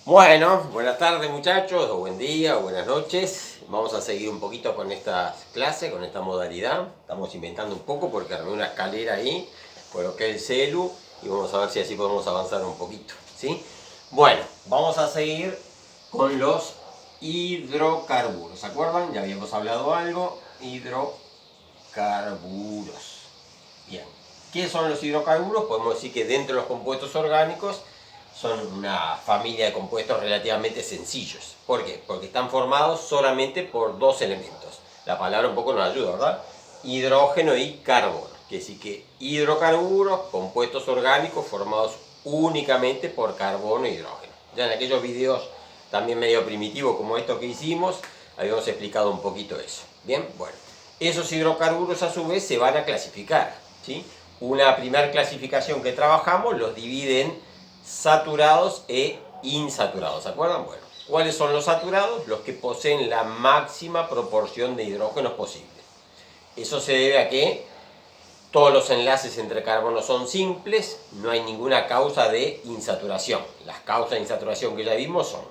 Bueno, buenas tardes muchachos, o buen día, o buenas noches. Vamos a seguir un poquito con esta clase, con esta modalidad. Estamos inventando un poco porque armé una escalera ahí, coloqué el celu y vamos a ver si así podemos avanzar un poquito, ¿sí? Bueno, vamos a seguir con los hidrocarburos. ¿Se acuerdan? Ya habíamos hablado algo. Hidrocarburos. Bien. ¿Qué son los hidrocarburos? Podemos decir que dentro de los compuestos orgánicos son una familia de compuestos relativamente sencillos. ¿Por qué? Porque están formados solamente por dos elementos. La palabra un poco nos ayuda, ¿verdad? Hidrógeno y carbono. Quiere decir que hidrocarburos, compuestos orgánicos formados únicamente por carbono e hidrógeno. Ya en aquellos videos también medio primitivos como estos que hicimos, habíamos explicado un poquito eso. Bien, bueno. Esos hidrocarburos a su vez se van a clasificar, ¿sí? Una primera clasificación que trabajamos los divide en saturados e insaturados, ¿se acuerdan? Bueno, ¿cuáles son los saturados? Los que poseen la máxima proporción de hidrógenos posible. Eso se debe a que todos los enlaces entre carbonos son simples, no hay ninguna causa de insaturación. Las causas de insaturación que ya vimos son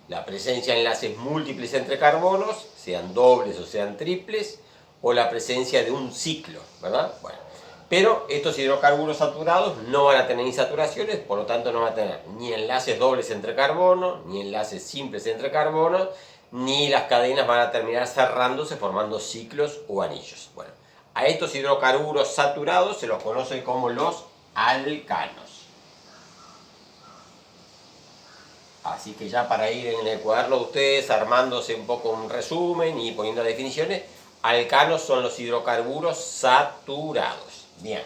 la presencia de enlaces múltiples entre carbonos, sean dobles o sean triples, o la presencia de un ciclo, ¿verdad? Bueno, pero estos hidrocarburos saturados no van a tener insaturaciones, por lo tanto no van a tener ni enlaces dobles entre carbonos, ni enlaces simples entre carbonos, ni las cadenas van a terminar cerrándose formando ciclos o anillos. Bueno, a estos hidrocarburos saturados se los conoce como los alcanos. Así que ya para ir en el cuaderno de ustedes armándose un poco un resumen y poniendo definiciones, alcanos son los hidrocarburos saturados. Bien.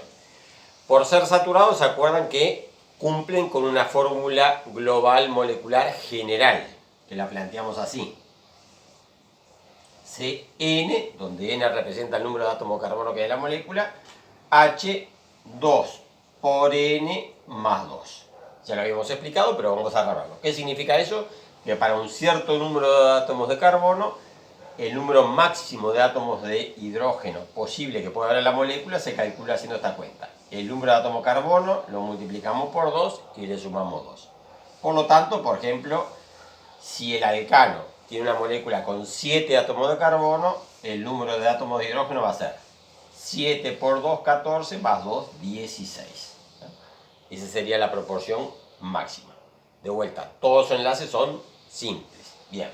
Por ser saturados, se acuerdan que cumplen con una fórmula global molecular general, que la planteamos así. CN, donde N representa el número de átomos de carbono que hay en la molécula, H2 por N más 2. Ya lo habíamos explicado, pero vamos a reverlo. ¿Qué significa eso? Que para un cierto número de átomos de carbono, el número máximo de átomos de hidrógeno posible que puede haber en la molécula se calcula haciendo esta cuenta. El número de átomos de carbono lo multiplicamos por 2 y le sumamos 2. Por lo tanto, por ejemplo, si el alcano tiene una molécula con 7 átomos de carbono, el número de átomos de hidrógeno va a ser 7 por 2, 14, más 2, 16. Esa sería la proporción máxima. De vuelta, todos los enlaces son simples. Bien.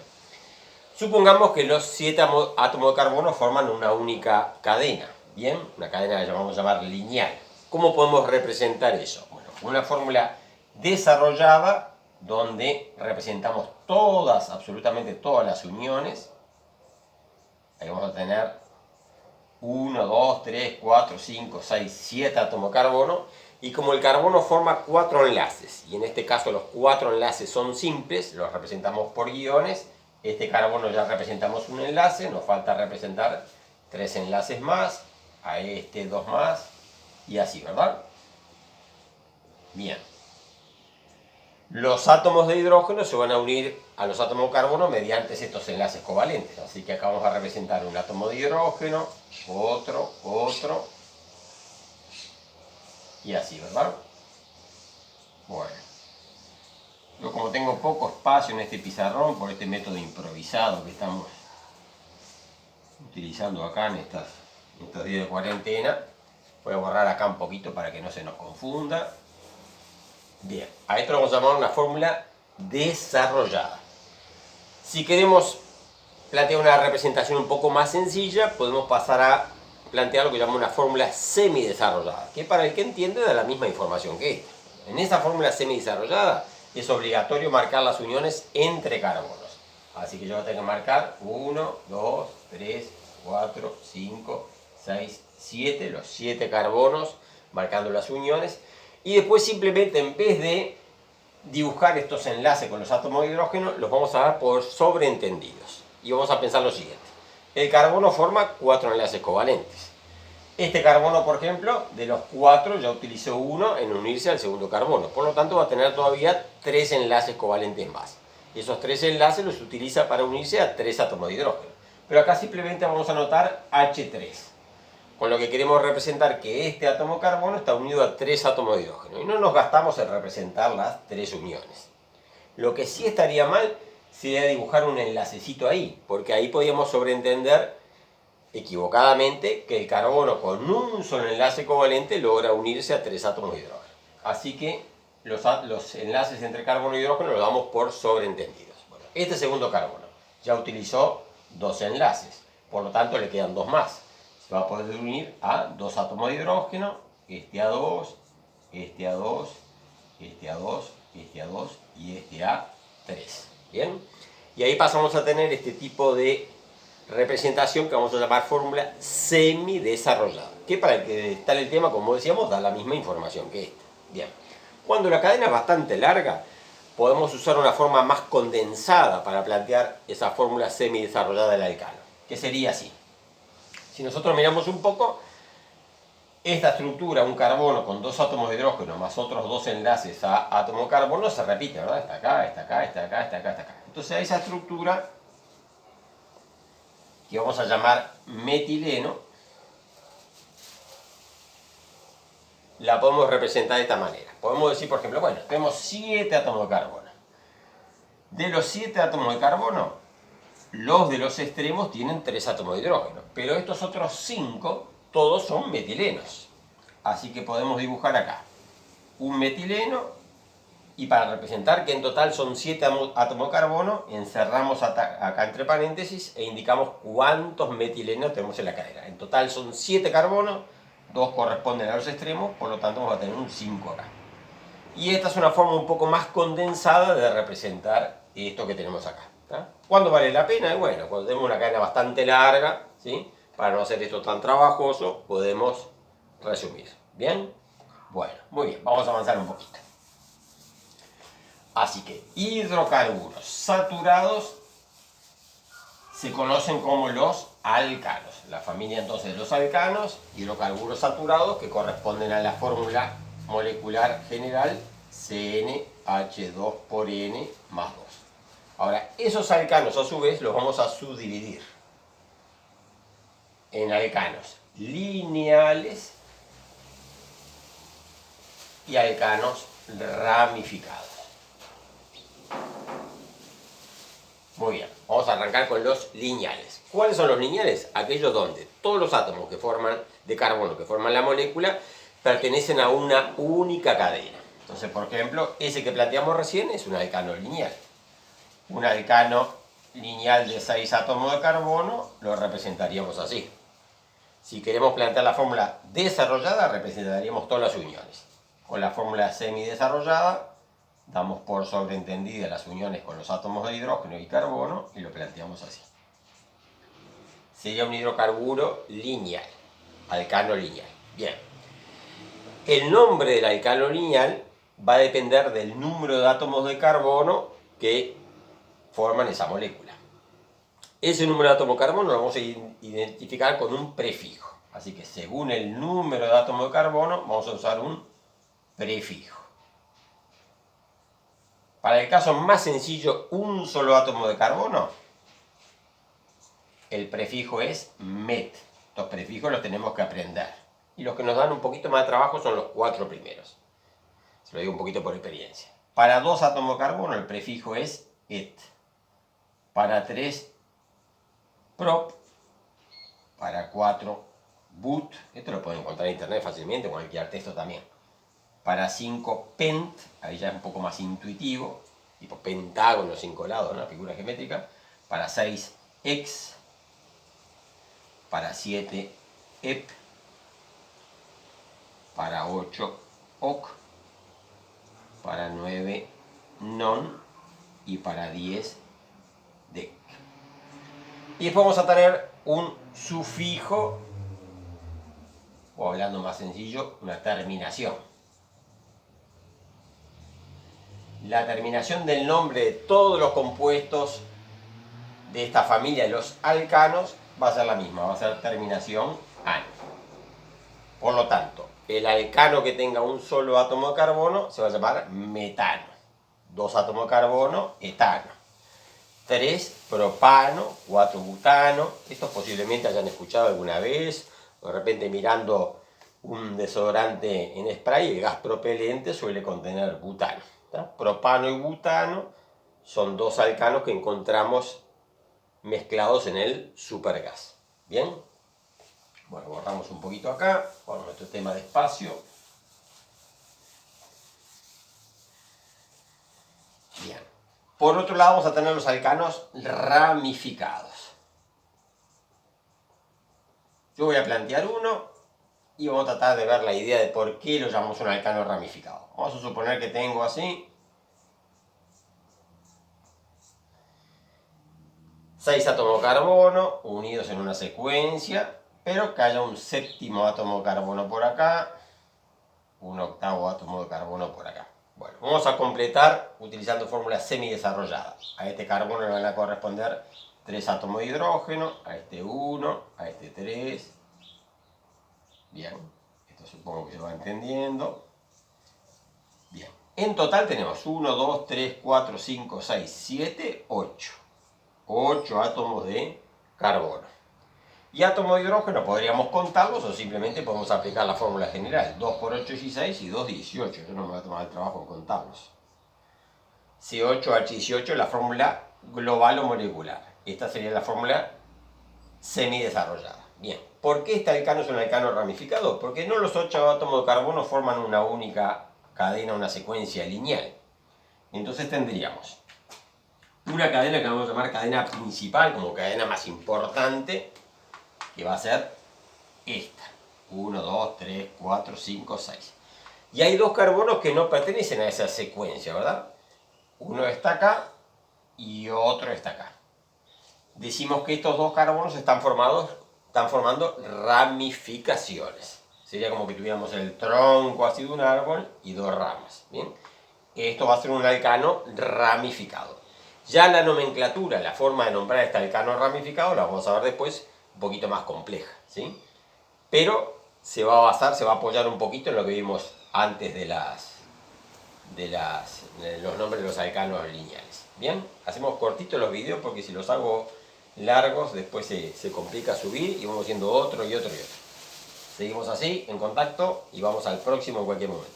Supongamos que los 7 átomos de carbono forman una única cadena. Bien, una cadena que vamos a llamar lineal. ¿Cómo podemos representar eso? Bueno, una fórmula desarrollada donde representamos todas, absolutamente todas las uniones. Ahí vamos a tener 1, 2, 3, 4, 5, 6, 7 átomos de carbono. Y como el carbono forma 4 enlaces, y en este caso los 4 enlaces son simples, los representamos por guiones. Este carbono ya representamos un enlace, nos falta representar 3 enlaces más, a este 2 más, y así, ¿verdad? Bien. Los átomos de hidrógeno se van a unir a los átomos de carbono mediante estos enlaces covalentes. Así que acá vamos a representar un átomo de hidrógeno, otro, y así, ¿verdad? Bueno. Yo como tengo poco espacio en este pizarrón por este método improvisado que estamos utilizando acá en estos días de cuarentena, voy a borrar acá un poquito para que no se nos confunda. Bien, a esto lo vamos a llamar una fórmula desarrollada. Si queremos plantear una representación un poco más sencilla, podemos pasar a plantear lo que llamamos una fórmula semidesarrollada, que para el que entiende da la misma información que esta. En esa fórmula semidesarrollada es obligatorio marcar las uniones entre carbonos. Así que yo voy a tener que marcar 1, 2, 3, 4, 5, 6, 7, los 7 carbonos, marcando las uniones. Y después simplemente en vez de dibujar estos enlaces con los átomos de hidrógeno, los vamos a dar por sobreentendidos. Y vamos a pensar lo siguiente. El carbono forma 4 enlaces covalentes. Este carbono, por ejemplo, de los 4 ya utilizó uno en unirse al segundo carbono. Por lo tanto, va a tener todavía 3 enlaces covalentes más. Esos 3 enlaces los utiliza para unirse a 3 átomos de hidrógeno. Pero acá simplemente vamos a anotar H3. Con lo que queremos representar que este átomo de carbono está unido a 3 átomos de hidrógeno. Y no nos gastamos en representar las 3 uniones. Lo que sí estaría mal sería dibujar un enlacecito ahí, porque ahí podríamos sobreentender equivocadamente que el carbono con un solo enlace covalente logra unirse a 3 átomos de hidrógeno. Así que los enlaces entre carbono y hidrógeno los damos por sobreentendidos. Bueno, este segundo carbono ya utilizó 2 enlaces, por lo tanto le quedan 2 más. Se va a poder unir a 2 átomos de hidrógeno, este a 2, este a 2, este a 2, este a 2 y este a 3. ¿Bien? Y ahí pasamos a tener este tipo de representación que vamos a llamar fórmula semidesarrollada, que para el que está en el tema, como decíamos, da la misma información que esta. Bien, cuando la cadena es bastante larga, podemos usar una forma más condensada para plantear esa fórmula semidesarrollada del alcano, que sería así. Si nosotros miramos un poco, esta estructura, un carbono con 2 átomos de hidrógeno más otros 2 enlaces a átomo de carbono, se repite, ¿verdad? Está acá, está acá, está acá, está acá, está acá. Entonces a esa estructura, que vamos a llamar metileno, la podemos representar de esta manera. Podemos decir, por ejemplo, bueno, tenemos 7 átomos de carbono. De los 7 átomos de carbono, los de los extremos tienen 3 átomos de hidrógeno, pero estos otros 5, todos son metilenos. Así que podemos dibujar acá un metileno, y para representar que en total son 7 átomos de carbono, encerramos acá entre paréntesis e indicamos cuántos metilenos tenemos en la cadena. En total son 7 carbonos, 2 corresponden a los extremos, por lo tanto vamos a tener un 5 acá. Y esta es una forma un poco más condensada de representar esto que tenemos acá. ¿Cuándo vale la pena? Bueno, cuando tenemos una cadena bastante larga, ¿sí? Para no hacer esto tan trabajoso, podemos resumir. ¿Bien? Bueno, muy bien, vamos a avanzar un poquito. Así que hidrocarburos saturados se conocen como los alcanos. La familia entonces de los alcanos, hidrocarburos saturados, que corresponden a la fórmula molecular general CnH2 por N más 2. Ahora, esos alcanos a su vez los vamos a subdividir en alcanos lineales y alcanos ramificados. Muy bien, vamos a arrancar con los lineales. ¿Cuáles son los lineales? Aquellos donde todos los átomos de carbono que forman la molécula pertenecen a una única cadena. Entonces, por ejemplo, ese que planteamos recién es un alcano lineal. Un alcano lineal de 6 átomos de carbono lo representaríamos así. Si queremos plantear la fórmula desarrollada, representaríamos todas las uniones. Con la fórmula semidesarrollada, damos por sobreentendidas las uniones con los átomos de hidrógeno y carbono y lo planteamos así. Sería un hidrocarburo lineal, alcano lineal. Bien. El nombre del alcano lineal va a depender del número de átomos de carbono que forman esa molécula. Ese número de átomos de carbono lo vamos a identificar con un prefijo. Así que según el número de átomos de carbono, vamos a usar un prefijo. Para el caso más sencillo, un solo átomo de carbono, el prefijo es met. Los prefijos los tenemos que aprender. Y los que nos dan un poquito más de trabajo son los 4 primeros. Se lo digo un poquito por experiencia. Para 2 átomos de carbono, el prefijo es et. Para 3, prop. Para 4, but. Esto lo pueden encontrar en internet fácilmente, con cualquier texto también. Para 5, pent, ahí ya es un poco más intuitivo, tipo pentágono, 5 lados, una figura geométrica. Para 6, ex. Para 7, ep. Para 8, oc. Para 9, non. Y para 10, dec. Y después vamos a tener un sufijo, o hablando más sencillo, una terminación. La terminación del nombre de todos los compuestos de esta familia de los alcanos va a ser la misma, va a ser terminación ano. Por lo tanto, el alcano que tenga un solo átomo de carbono se va a llamar metano. 2 átomos de carbono, etano. 3, propano. 4, butano. Estos posiblemente hayan escuchado alguna vez, de repente mirando un desodorante en spray, el gas propelente suele contener butano. Propano y butano son dos alcanos que encontramos mezclados en el supergas. ¿Bien? Bueno, borramos un poquito acá por nuestro tema de espacio. Bien. Por otro lado vamos a tener los alcanos ramificados. Yo voy a plantear uno y vamos a tratar de ver la idea de por qué lo llamamos un alcano ramificado. Vamos a suponer que tengo así 6 átomos de carbono unidos en una secuencia, pero que haya un séptimo átomo de carbono por acá, un octavo átomo de carbono por acá. Bueno, vamos a completar utilizando fórmulas semidesarrolladas. A este carbono le van a corresponder 3 átomos de hidrógeno, a este 1, a este 3. Bien, esto supongo que se va entendiendo. Bien, en total tenemos 1, 2, 3, 4, 5, 6, 7, 8. 8 átomos de carbono. Y átomos de hidrógeno podríamos contarlos o simplemente podemos aplicar la fórmula general. 2 por 8 es 16 y 2 18. Yo no me voy a tomar el trabajo en contarlos. C8H18 es la fórmula global o molecular. Esta sería la fórmula semidesarrollada. Bien, ¿por qué este alcano es un alcano ramificado? Porque no los 8 átomos de carbono forman una única cadena, una secuencia lineal. Entonces tendríamos una cadena que vamos a llamar cadena principal, como cadena más importante, que va a ser esta. 1, 2, 3, 4, 5, 6. Y hay dos carbonos que no pertenecen a esa secuencia, ¿verdad? Uno está acá y otro está acá. Decimos que estos dos carbonos están formando ramificaciones. Sería como que tuviéramos el tronco así de un árbol y dos ramas. ¿Bien? Esto va a ser un alcano ramificado. Ya la nomenclatura, la forma de nombrar este alcano ramificado, la vamos a ver después, un poquito más compleja, ¿sí? Pero se va a apoyar un poquito en lo que vimos antes de los nombres de los alcanos lineales. Bien, hacemos cortitos los videos porque si los hago largos después se complica subir y vamos haciendo otro y otro y otro. Seguimos así, en contacto y vamos al próximo en cualquier momento.